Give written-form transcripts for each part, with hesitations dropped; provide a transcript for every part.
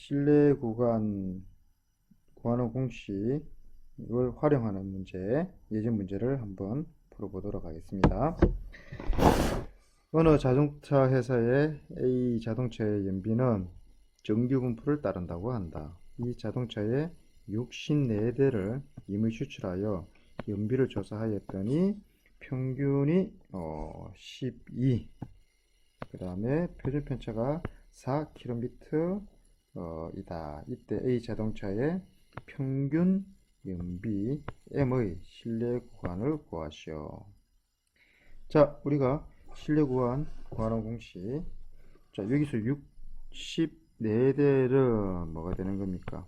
실내 구간 구하는 공식 이걸 활용하는 문제, 예전 문제를 한번 풀어보도록 하겠습니다. 어느 자동차 회사의 A 자동차의 연비는 정규 분포를 따른다고 한다. 이 자동차의 64대를 임의 추출하여 연비를 조사하였더니 평균이 12, 그 다음에 표준 편차가 4km 이다. 이때 A 자동차의 평균 연비 M의 실내 구간을 구하시오. 자, 우리가 실내 구간 구하는 공식. 자, 여기서 64대는 뭐가 되는 겁니까?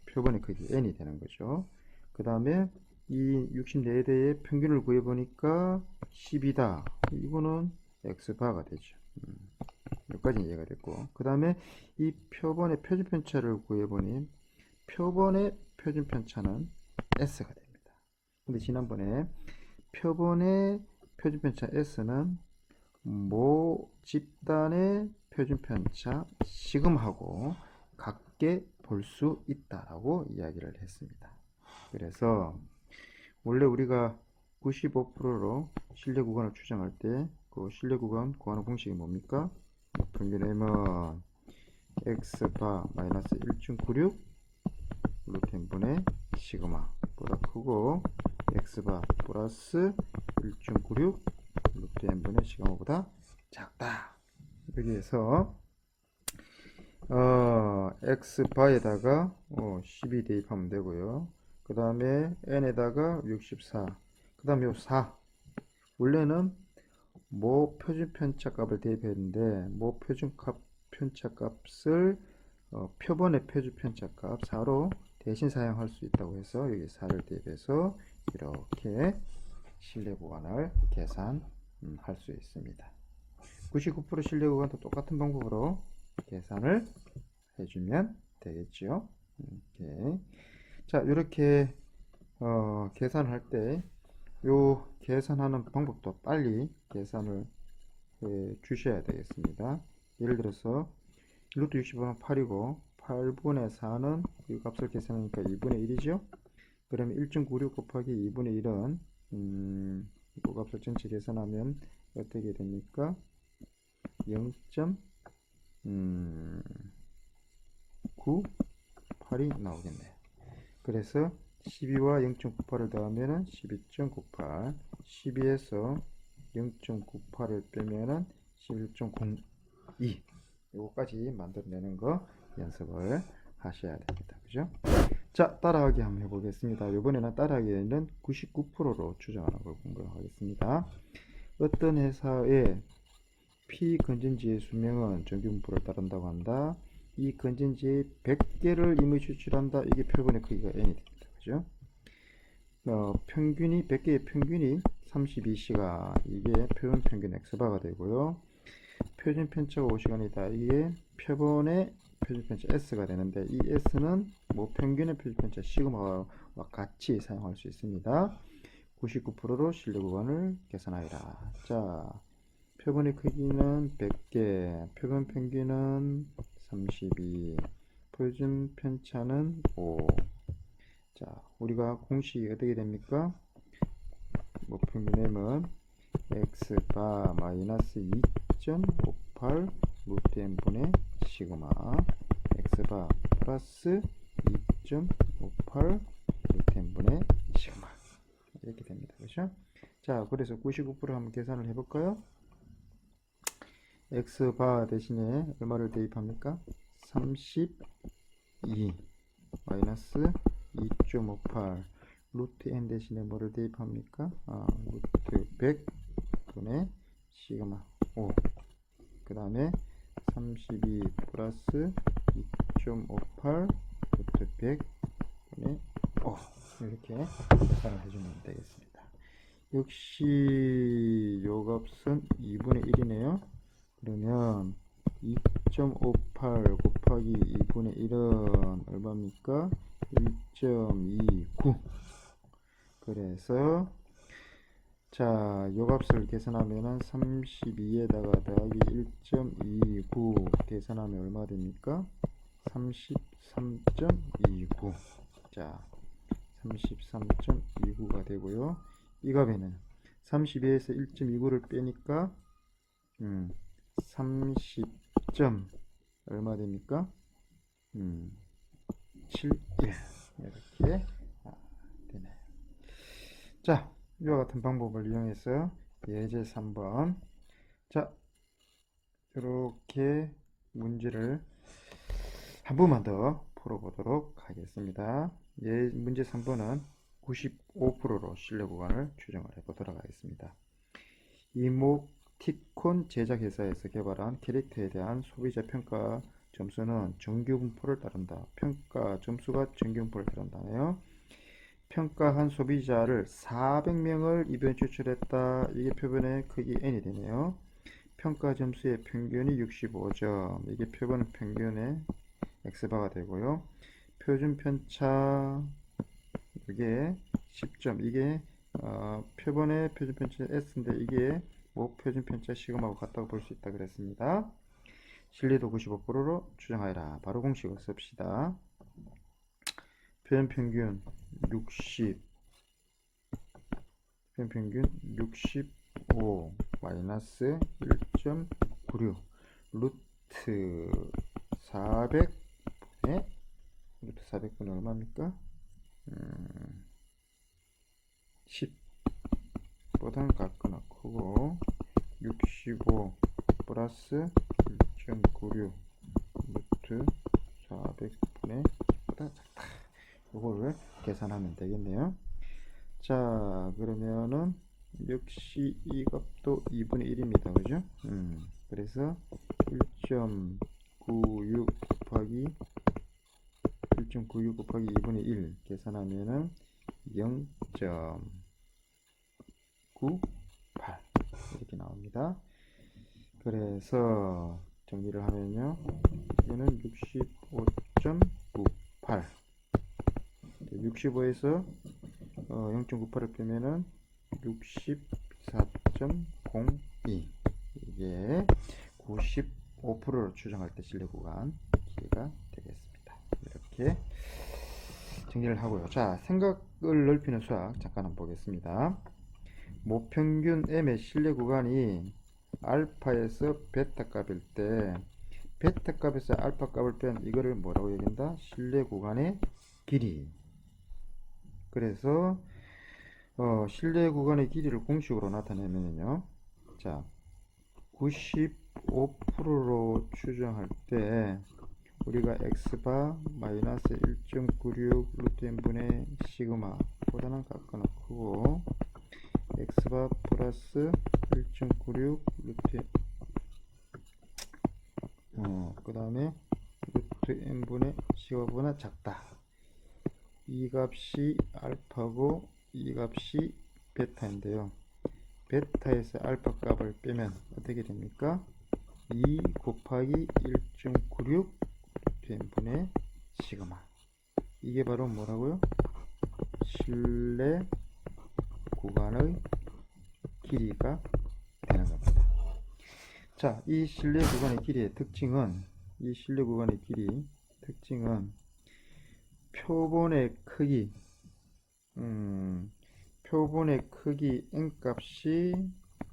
표본의 크기 n이 되는 거죠. 그 다음에 이 64대의 평균을 구해보니까 10이다. 이거는 x바가 되죠. 여기까지 이해가 됐고, 그 다음에 이 표본의 표준 편차를 구해보니 표본의 표준 편차는 s가 됩니다. 근데 지난번에 표본의 표준 편차 s는 모 집단의 표준 편차 시금하고 같게 볼 수 있다라고 이야기를 했습니다. 그래서 원래 우리가 95%로 실내 구간을 추정할 때 그 실내 구간 구하는 공식이 뭡니까? 평균 m은 x바 마이너스 1.96 루트 n분의 시그마 보다 크고 x바 플러스 1.96 루트 n분의 시그마보다 작다. 여기에서 x바에다가 12 대입하면 되고요. 그 다음에 n에다가 64, 그 다음에 요 4. 원래는 모 표준 편차 값을 대입했는데 모 표준 편차 값을 표본의 표준 편차 값 4로 대신 사용할 수 있다고 해서 여기 4를 대입해서 이렇게 실내 구간을 계산할 수 있습니다. 99% 실내 구간도 똑같은 방법으로 계산을 해주면 되겠죠. 이렇게. 자, 이렇게 계산할 때 요 계산하는 방법도 빨리 계산을 해 주셔야 되겠습니다. 예를 들어서 루트 65는 8이고 8분의 4는 이 값을 계산하니까 2분의 1이죠. 그러면 1.96 곱하기 2분의 1은 이 값을 전체 계산하면 어떻게 됩니까? 0.98이 나오겠네요. 그래서 12와 0.98을 더하면은 12.98, 12에서 0.98을 빼면은 11.02. 요거까지 만들어내는 거 연습을 하셔야 됩니다. 그죠? 자, 따라하기 한번 해보겠습니다. 이번에는 따라하기에는 99%로 추정하는 걸 공부하겠습니다. 어떤 회사의 P 건전지의 수명은 정규 분포를 따른다고 한다. 이 건전지의 100개를 임의 추출한다. 이게 표본의 크기가 n이 됩니다. 그죠? 평균이 100개의 평균이 32시간, 이게 표본 평균 x바가 되고요. 표준 편차가 5시간이다. 이게 표본의 표준 편차 s가 되는데 이 s는 뭐 평균의 표준 편차 시그마와 같이 사용할 수 있습니다. 99%로 실내 구간을 계산하여라. 자, 표본의 크기는 100개, 표본 평균은 32, 표준 편차는 5. 자, 우리가 공식이 어떻게 됩니까? 뭐 평균 m은 x바 마이너스 2.58 루트 n분의 시그마 x바 플러스 2.58 루트 n분의 시그마 이렇게 됩니다. 그렇죠? 자, 그래서 99% 한번 계산을 해볼까요? x바 대신에 얼마를 대입합니까? 32 마이너스 2.58 루트 n 대신에 뭐를 대입합니까? 루트 100분의 시그마 5. 그 다음에 32 플러스 2.58 루트 100분의 5. 이렇게 계산을 해주면 되겠습니다. 역시 요 값은 2분의 1이네요. 그러면 2.58 곱하기 2분의 1은 얼마입니까? 1.29. 그래서 자, 요 값을 계산하면은 32에다가 더하기 1.29 계산하면 얼마 됩니까? 33.29. 자, 33.29가 되고요. 이 값에는 32에서 1.29를 빼니까 30. 얼마 됩니까? 71 이렇게 되네. 자, 이와 같은 방법을 이용해서 예제 3번. 자, 이렇게 문제를 한 번만 더 풀어보도록 하겠습니다. 문제 3번은 95%로 신뢰 구간을 추정을 해보도록 하겠습니다. 이모티콘 제작 회사에서 개발한 캐릭터에 대한 소비자 평가 점수는 정규 분포를 따른다. 평가 점수가 정규 분포를 따른다네요. 평가한 소비자를 400명을 이변 추출했다. 이게 표본의 크기 n이 되네요. 평가 점수의 평균이 65점. 이게 표본 평균의 x바가 되고요. 표준 편차 이게 10점. 이게 표본의 표준 편차 s인데 이게 표준 편차 시그마하고 같다고 볼 수 있다 그랬습니다. 신뢰도 95%로 추정하여라. 바로 공식을 씁시다. 표준 평균 60, 표준 평균 65 마이너스 1.96 루트 400분의 루트 400분의 얼마입니까? 10보다는 같거나 크고 65 플러스 1.96 루트 400분의 10보다 작다. 이걸 계산하면 되겠네요. 자, 그러면은 역시 이 값도 2분의 1입니다. 그죠? 그래서 1.96 곱하기 1.96 곱하기 2분의 1 계산하면은 0.98 이렇게 나옵니다. 그래서 정리를 하면요, 이거는 65.98 65에서 0.98을 빼면은 64.02 이게 95%를 추정할 때 신뢰 구간 길이가 되겠습니다. 이렇게 정리를 하고요. 자, 생각을 넓히는 수학 잠깐 한번 보겠습니다. 모평균 m의 신뢰 구간이 알파에서 베타 값일 때 베타 값에서 알파 값을 뺀 이거를 뭐라고 얘기한다? 신뢰 구간의 길이. 그래서 신뢰 구간의 길이를 공식으로 나타내면요, 자, 95%로 추정할 때 우리가 x바 마이너스 1.96 루트 n분의 시그마 보다는 같거나 크고 x바 플러스 1.96 루트 그 다음에 루트 n분의 시그마보다 작다. 이 값이 알파고 이 값이 베타인데요. 베타에서 알파 값을 빼면 어떻게 됩니까? 2 곱하기 1.96 루트 n분의 시그마. 이게 바로 뭐라고요? 신뢰 구간의 길이가 되는 겁니다. 자, 이 신뢰 구간의 길이의 특징은 표본의 크기, 표본의 크기 n 값이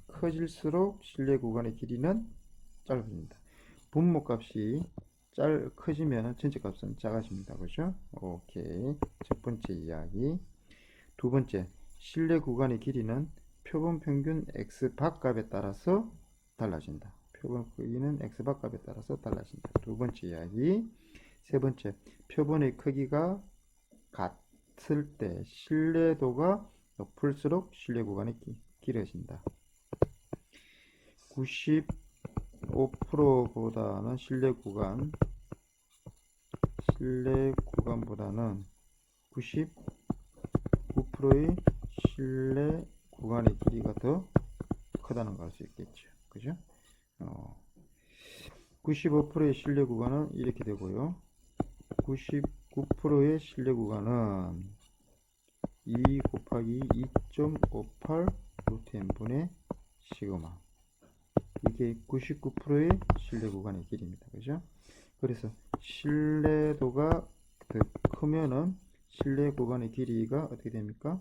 커질수록 신뢰 구간의 길이는 짧아집니다. 분모 값이 커지면 전체 값은 작아집니다. 그죠? 오케이. 첫 번째 이야기. 두 번째, 신뢰 구간의 길이는 표본 평균 x바 값에 따라서 달라진다. 표본 크기는 x바 값에 따라서 달라진다. 두 번째 이야기. 세 번째, 표본의 크기가 같을 때 신뢰도가 높을수록 신뢰 구간이 길어진다. 95%보다는 신뢰 구간보다는 99%의 신뢰 구간의 길이가 더 크다는 걸 알 수 있겠죠. 그죠? 95%의 신뢰 구간은 이렇게 되고요. 99%의 신뢰 구간은 2 곱하기 2.58 루트 n분의 시그마. 이게 99%의 신뢰 구간의 길이입니다. 그죠? 그래서 신뢰도가 더 크면은 신뢰 구간의 길이가 어떻게 됩니까?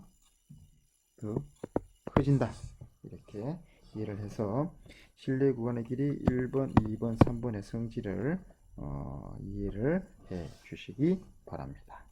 더 커진다. 이렇게 이해를 해서 신뢰 구간의 길이 1번, 2번, 3번의 성질을 이해를 해 주시기 바랍니다.